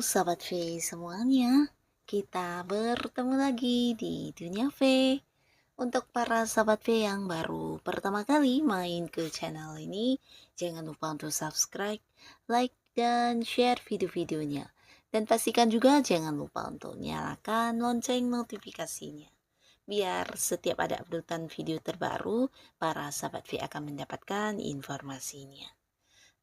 Sahabat V semuanya, kita bertemu lagi di Dunia V. Untuk para sahabat V yang baru pertama kali main ke channel ini, jangan lupa untuk subscribe, like, dan share video-videonya. Dan pastikan juga jangan lupa untuk nyalakan lonceng notifikasinya. Biar setiap ada updatean video terbaru, para sahabat V akan mendapatkan informasinya.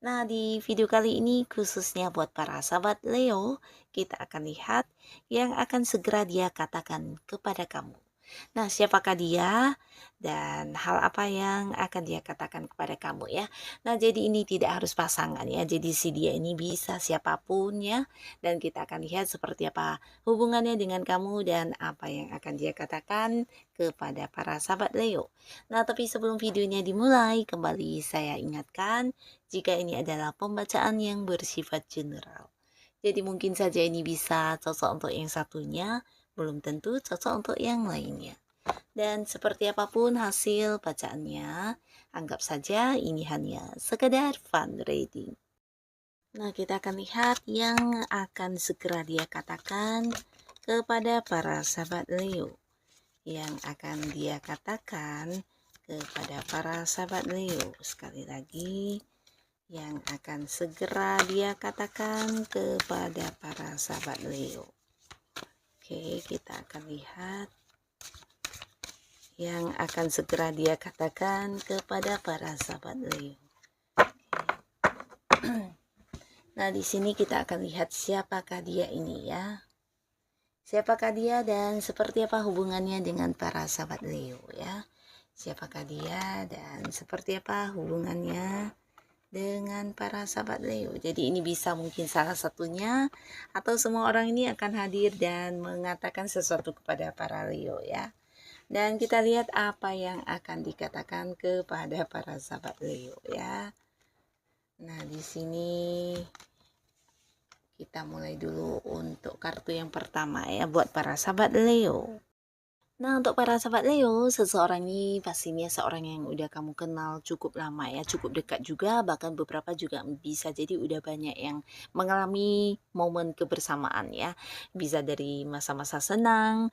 Nah, di video kali ini khususnya buat para sahabat Leo, kita akan lihat yang akan segera dia katakan kepada kamu. Nah, siapakah dia dan hal apa yang akan dia katakan kepada kamu ya. Nah, jadi ini tidak harus pasangan ya. Jadi si dia ini bisa siapapun ya. Dan kita akan lihat seperti apa hubungannya dengan kamu dan apa yang akan dia katakan kepada para sahabat Leo. Nah, tapi sebelum videonya dimulai, kembali saya ingatkan jika ini adalah pembacaan yang bersifat general. Jadi mungkin saja ini bisa cocok untuk yang satunya, belum tentu cocok untuk yang lainnya. Dan seperti apapun hasil bacaannya, anggap saja ini hanya sekedar fun reading. Nah, kita akan lihat yang akan segera dia katakan kepada para sahabat Leo. Yang akan dia katakan kepada para sahabat Leo. Sekali lagi, yang akan segera dia katakan kepada para sahabat Leo. Oke, kita akan lihat yang akan segera dia katakan kepada para sahabat Leo. Nah, di sini kita akan lihat siapakah dia ini ya. Siapakah dia dan seperti apa hubungannya dengan para sahabat Leo ya. Siapakah dia dan seperti apa hubungannya dengan para sahabat Leo. Jadi ini bisa mungkin salah satunya atau semua orang ini akan hadir dan mengatakan sesuatu kepada para Leo ya. Dan kita lihat apa yang akan dikatakan kepada para sahabat Leo ya. Nah, di sini kita mulai dulu untuk kartu yang pertama ya buat para sahabat Leo. Nah, untuk para sahabat Leo, seseorang ini pastinya seorang yang udah kamu kenal cukup lama ya, cukup dekat juga, bahkan beberapa juga bisa jadi udah banyak yang mengalami momen kebersamaan ya. Bisa dari masa-masa senang,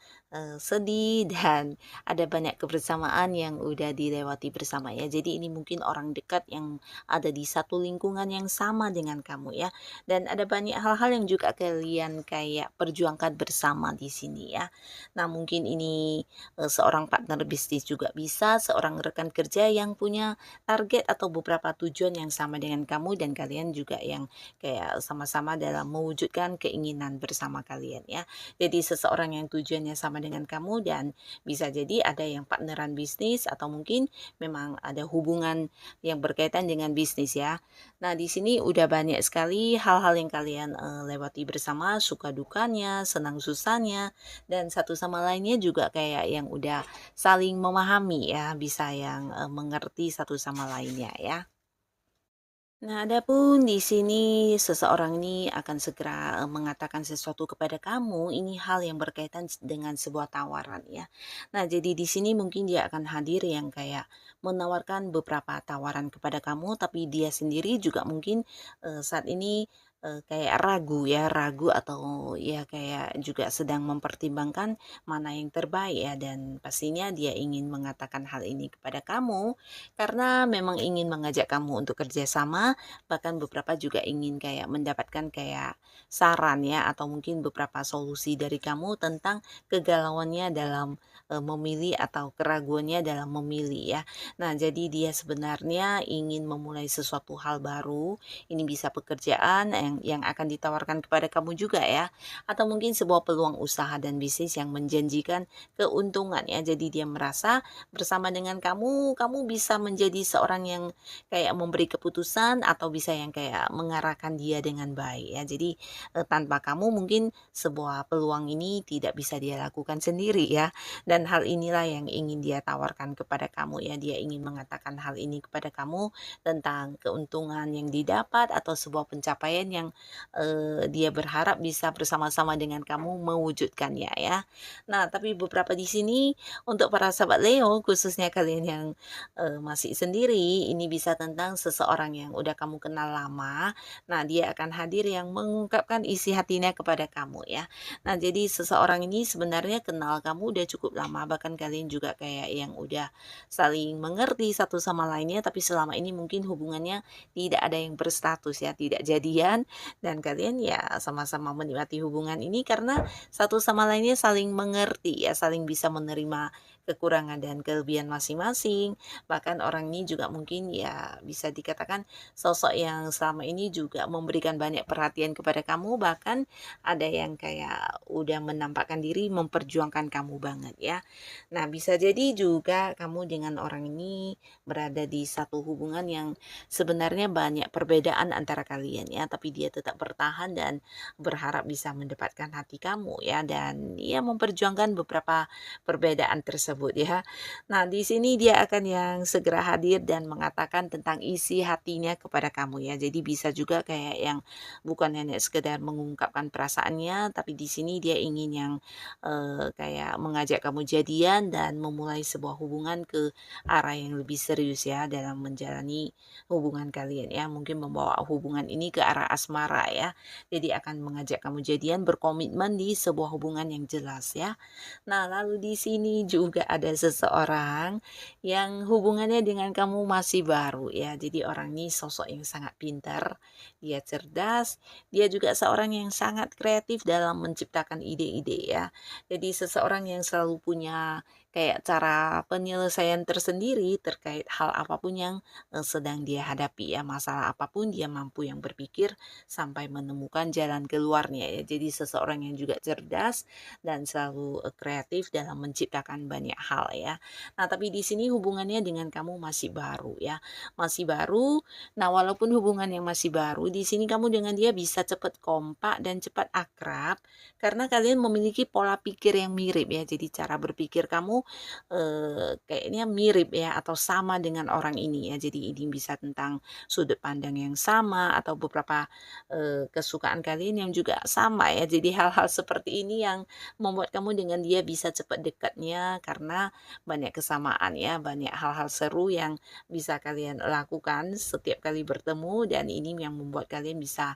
sedih, dan ada banyak kebersamaan yang udah dilewati bersama ya. Jadi ini mungkin orang dekat yang ada di satu lingkungan yang sama dengan kamu ya. Dan ada banyak hal-hal yang juga kalian kayak perjuangkan bersama di sini ya. Nah, mungkin ini seorang partner bisnis juga bisa, seorang rekan kerja yang punya target atau beberapa tujuan yang sama dengan kamu dan kalian juga yang kayak sama-sama dalam mewujudkan keinginan bersama kalian ya. Jadi seseorang yang tujuannya sama dengan kamu dan bisa jadi ada yang partneran bisnis atau mungkin memang ada hubungan yang berkaitan dengan bisnis ya. Nah, di sini udah banyak sekali hal-hal yang kalian lewati bersama, suka dukanya, senang susahnya, dan satu sama lainnya juga kayak yang udah saling memahami ya, bisa yang mengerti satu sama lainnya ya. Nah, adapun di sini seseorang ini akan segera mengatakan sesuatu kepada kamu, ini hal yang berkaitan dengan sebuah tawaran ya. Nah, jadi di sini mungkin dia akan hadir yang kayak menawarkan beberapa tawaran kepada kamu, tapi dia sendiri juga mungkin saat ini kayak ragu ya, ragu atau ya kayak juga sedang mempertimbangkan mana yang terbaik ya, dan pastinya dia ingin mengatakan hal ini kepada kamu karena memang ingin mengajak kamu untuk kerjasama, bahkan beberapa juga ingin kayak mendapatkan kayak saran ya atau mungkin beberapa solusi dari kamu tentang kegalauannya dalam memilih atau keraguannya dalam memilih ya. Nah, jadi dia sebenarnya ingin memulai sesuatu hal baru, ini bisa pekerjaan yang akan ditawarkan kepada kamu juga ya, atau mungkin sebuah peluang usaha dan bisnis yang menjanjikan keuntungan ya. Jadi dia merasa bersama dengan kamu bisa menjadi seorang yang kayak memberi keputusan atau bisa yang kayak mengarahkan dia dengan baik ya. Jadi tanpa kamu mungkin sebuah peluang ini tidak bisa dia lakukan sendiri ya. Dan hal inilah yang ingin dia tawarkan kepada kamu ya. Dia ingin mengatakan hal ini kepada kamu tentang keuntungan yang didapat atau sebuah pencapaian yang dia berharap bisa bersama-sama dengan kamu mewujudkannya ya. Nah, tapi beberapa di sini untuk para sahabat Leo, khususnya kalian yang masih sendiri, ini bisa tentang seseorang yang udah kamu kenal lama. Nah, dia akan hadir yang mengungkapkan isi hatinya kepada kamu ya. Nah, jadi seseorang ini sebenarnya kenal kamu udah cukup lama, bahkan kalian juga kayak yang udah saling mengerti satu sama lainnya, tapi selama ini mungkin hubungannya tidak ada yang berstatus ya, tidak jadian, dan kalian ya sama-sama menikmati hubungan ini karena satu sama lainnya saling mengerti ya, saling bisa menerima kekurangan dan kelebihan masing-masing. Bahkan orang ini juga mungkin ya bisa dikatakan sosok yang selama ini juga memberikan banyak perhatian kepada kamu, bahkan ada yang kayak udah menampakkan diri memperjuangkan kamu banget ya. Nah, bisa jadi juga kamu dengan orang ini berada di satu hubungan yang sebenarnya banyak perbedaan antara kalian ya, tapi dia tetap bertahan dan berharap bisa mendapatkan hati kamu ya, dan ya memperjuangkan beberapa perbedaan tersebut ya. Nah, di sini dia akan yang segera hadir dan mengatakan tentang isi hatinya kepada kamu ya. Jadi bisa juga kayak yang bukan hanya sekedar mengungkapkan perasaannya, tapi di sini dia ingin yang kayak mengajak kamu jadian dan memulai sebuah hubungan ke arah yang lebih serius ya dalam menjalani hubungan kalian ya. Mungkin membawa hubungan ini ke arah asmara ya. Jadi akan mengajak kamu jadian, berkomitmen di sebuah hubungan yang jelas ya. Nah, lalu di sini juga ada seseorang yang hubungannya dengan kamu masih baru ya. Jadi orang ini sosok yang sangat pintar, dia cerdas, dia juga seorang yang sangat kreatif dalam menciptakan ide-ide ya. Jadi seseorang yang selalu punya kayak cara penyelesaian tersendiri terkait hal apapun yang sedang dia hadapi ya. Masalah apapun dia mampu yang berpikir sampai menemukan jalan keluarnya ya. Jadi seseorang yang juga cerdas dan selalu kreatif dalam menciptakan banyak hal ya. Nah, tapi di sini hubungannya dengan kamu masih baru ya. Masih baru. Nah, walaupun hubungan yang masih baru, di sini kamu dengan dia bisa cepat kompak dan cepat akrab karena kalian memiliki pola pikir yang mirip ya. Jadi cara berpikir kamu kayaknya mirip ya atau sama dengan orang ini ya. Jadi ini bisa tentang sudut pandang yang sama atau beberapa kesukaan kalian yang juga sama ya. Jadi hal-hal seperti ini yang membuat kamu dengan dia bisa cepat dekatnya karena banyak kesamaan ya, banyak hal-hal seru yang bisa kalian lakukan setiap kali bertemu, dan ini yang membuat kalian bisa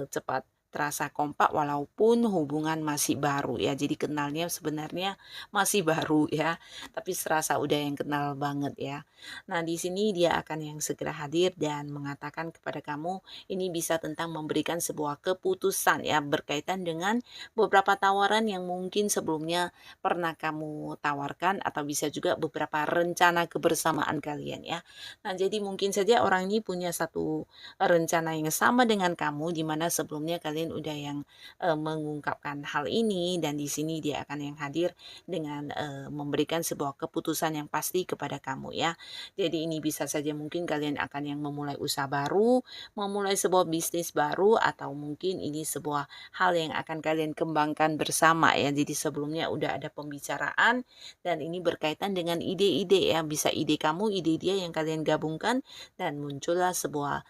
cepat terasa kompak walaupun hubungan masih baru ya. Jadi kenalnya sebenarnya masih baru ya, tapi serasa udah yang kenal banget ya. Nah, di sini dia akan yang segera hadir dan mengatakan kepada kamu ini bisa tentang memberikan sebuah keputusan ya berkaitan dengan beberapa tawaran yang mungkin sebelumnya pernah kamu tawarkan, atau bisa juga beberapa rencana kebersamaan kalian ya. Nah, jadi mungkin saja orang ini punya satu rencana yang sama dengan kamu, di mana sebelumnya kalian udah yang mengungkapkan hal ini, dan di sini dia akan yang hadir dengan memberikan sebuah keputusan yang pasti kepada kamu ya. Jadi ini bisa saja mungkin kalian akan yang memulai usaha baru, memulai sebuah bisnis baru, atau mungkin ini sebuah hal yang akan kalian kembangkan bersama ya. Jadi sebelumnya udah ada pembicaraan dan ini berkaitan dengan ide-ide ya. Bisa ide kamu, ide dia yang kalian gabungkan dan muncullah sebuah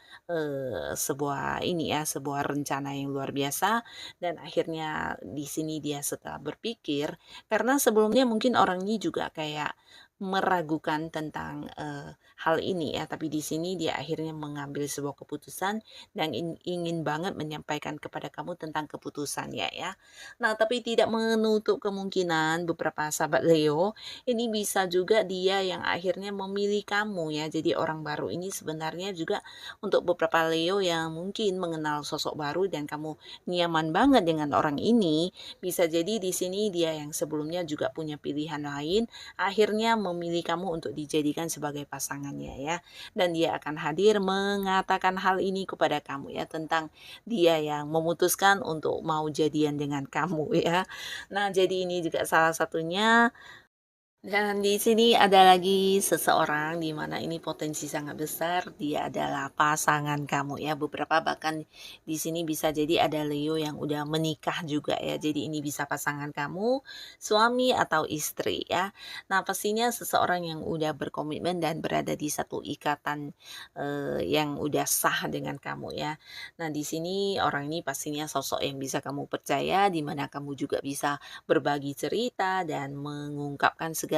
ini ya, sebuah rencana yang luar biasa. Dan akhirnya di sini dia setelah berpikir, karena sebelumnya mungkin orang ini juga kayak meragukan tentang hal ini ya, tapi di sini dia akhirnya mengambil sebuah keputusan dan ingin banget menyampaikan kepada kamu tentang keputusannya ya. Nah, tapi tidak menutup kemungkinan beberapa sahabat Leo, ini bisa juga dia yang akhirnya memilih kamu ya. Jadi orang baru ini sebenarnya juga untuk beberapa Leo yang mungkin mengenal sosok baru dan kamu nyaman banget dengan orang ini, bisa jadi di sini dia yang sebelumnya juga punya pilihan lain, akhirnya memilih kamu untuk dijadikan sebagai pasangannya ya. Dan dia akan hadir mengatakan hal ini kepada kamu ya, tentang dia yang memutuskan untuk mau jadian dengan kamu ya. Nah, jadi ini juga salah satunya Dan di sini ada lagi seseorang di mana ini potensi sangat besar, dia adalah pasangan kamu ya. Beberapa bahkan di sini bisa jadi ada Leo yang udah menikah juga ya. Jadi ini bisa pasangan kamu, suami atau istri ya. Nah, pastinya seseorang yang udah berkomitmen dan berada di satu ikatan yang udah sah dengan kamu ya. Nah, di sini orang ini pastinya sosok yang bisa kamu percaya, di mana kamu juga bisa berbagi cerita dan mengungkapkan segala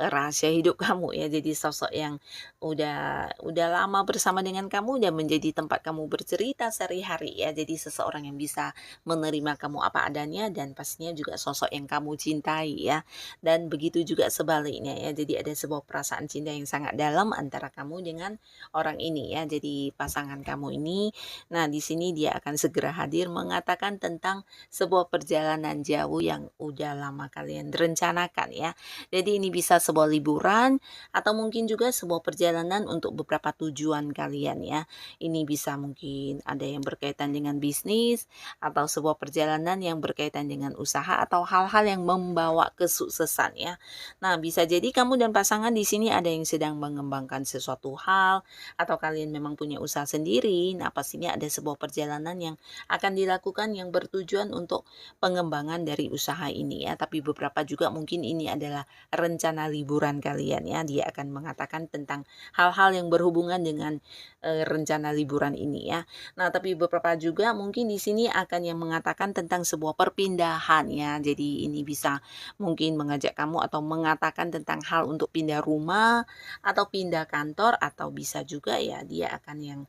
rahasia hidup kamu ya. Jadi sosok yang udah lama bersama dengan kamu dan menjadi tempat kamu bercerita sehari-hari ya. Jadi seseorang yang bisa menerima kamu apa adanya dan pastinya juga sosok yang kamu cintai ya. Dan begitu juga sebaliknya ya. Jadi ada sebuah perasaan cinta yang sangat dalam antara kamu dengan orang ini ya. Jadi pasangan kamu ini, nah di sini dia akan segera hadir mengatakan tentang sebuah perjalanan jauh yang udah lama kalian rencanakan ya. Jadi ini bisa sebuah liburan atau mungkin juga sebuah perjalanan untuk beberapa tujuan kalian ya. Ini bisa mungkin ada yang berkaitan dengan bisnis atau sebuah perjalanan yang berkaitan dengan usaha atau hal-hal yang membawa kesuksesan ya. Nah, bisa jadi kamu dan pasangan di sini ada yang sedang mengembangkan sesuatu hal atau kalian memang punya usaha sendiri. Nah, pastinya ada sebuah perjalanan yang akan dilakukan yang bertujuan untuk pengembangan dari usaha ini ya. Tapi beberapa juga mungkin ini adalah rencana liburan kalian ya. Dia akan mengatakan tentang hal-hal yang berhubungan dengan rencana liburan ini ya. Nah, tapi beberapa juga mungkin di sini akan yang mengatakan tentang sebuah perpindahan ya. Jadi ini bisa mungkin mengajak kamu atau mengatakan tentang hal untuk pindah rumah atau pindah kantor atau bisa juga ya dia akan yang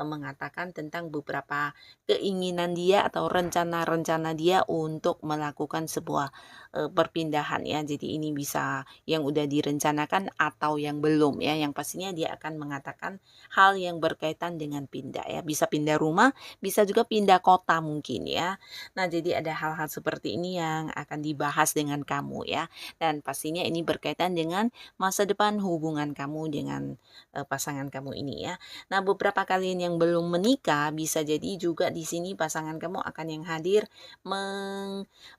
mengatakan tentang beberapa keinginan dia atau rencana-rencana dia untuk melakukan sebuah perpindahan ya. Jadi ini bisa yang udah direncanakan atau yang belum ya. Yang pastinya dia akan mengatakan hal yang berkaitan dengan pindah ya. Bisa pindah rumah, bisa juga pindah kota mungkin ya. Nah, jadi ada hal-hal seperti ini yang akan dibahas dengan kamu ya. Dan pastinya ini berkaitan dengan masa depan hubungan kamu dengan pasangan kamu ini ya. Nah, beberapa kalian yang belum menikah bisa jadi juga di sini pasangan kamu akan yang hadir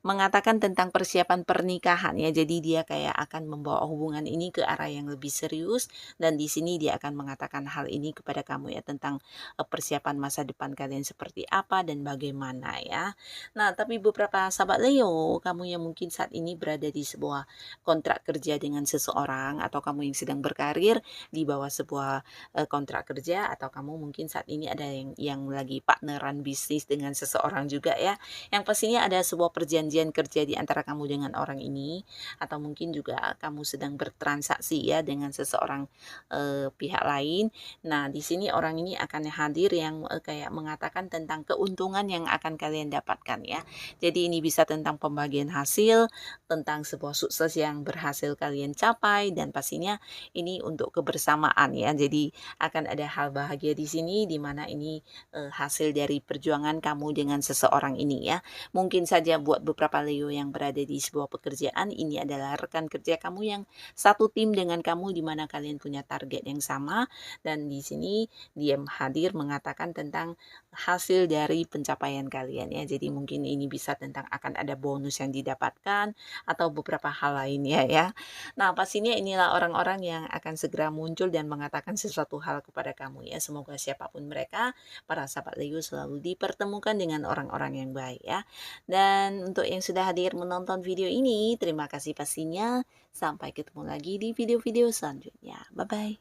mengatakan tentang persiapan pernikahan ya. Jadi dia kayak akan membawa hubungan ini ke arah yang lebih serius dan di sini dia akan mengatakan hal ini kepada kamu ya tentang persiapan masa depan kalian seperti apa dan bagaimana ya. Nah, tapi beberapa sahabat Leo, kamu yang mungkin saat ini berada di sebuah kontrak kerja dengan seseorang atau kamu yang sedang berkarir di bawah sebuah kontrak kerja atau kamu mungkin saat ini ada yang lagi partneran bisnis dengan seseorang juga ya. Yang pastinya ada sebuah perjanjian kerja di antara kamu dengan orang ini atau mungkin juga kamu sedang bertransaksi ya dengan seseorang pihak lain. Nah, di sini orang ini akan hadir yang kayak mengatakan tentang keuntungan yang akan kalian dapatkan ya. Jadi ini bisa tentang pembagian hasil, tentang sebuah sukses yang berhasil kalian capai dan pastinya ini untuk kebersamaan ya. Jadi akan ada hal bahagia di sini di mana ini hasil dari perjuangan kamu dengan seseorang ini ya. Mungkin saja buat beberapa Leo yang berada di sebuah pekerjaan ini adalah rekan kerja kamu yang satu tim dengan kamu di mana kalian punya target yang sama dan di sini dia hadir mengatakan tentang hasil dari pencapaian kalian ya. Jadi mungkin ini bisa tentang akan ada bonus yang didapatkan atau beberapa hal lainnya ya. Nah, pastinya inilah orang-orang yang akan segera muncul dan mengatakan sesuatu hal kepada kamu ya. Semoga siapapun mereka, para sahabat Leo selalu dipertemukan dengan orang-orang yang baik ya. Dan untuk yang sudah hadir menonton video ini, terima kasih pastinya. Sampai ketemu lagi di video-video selanjutnya. Bye-bye.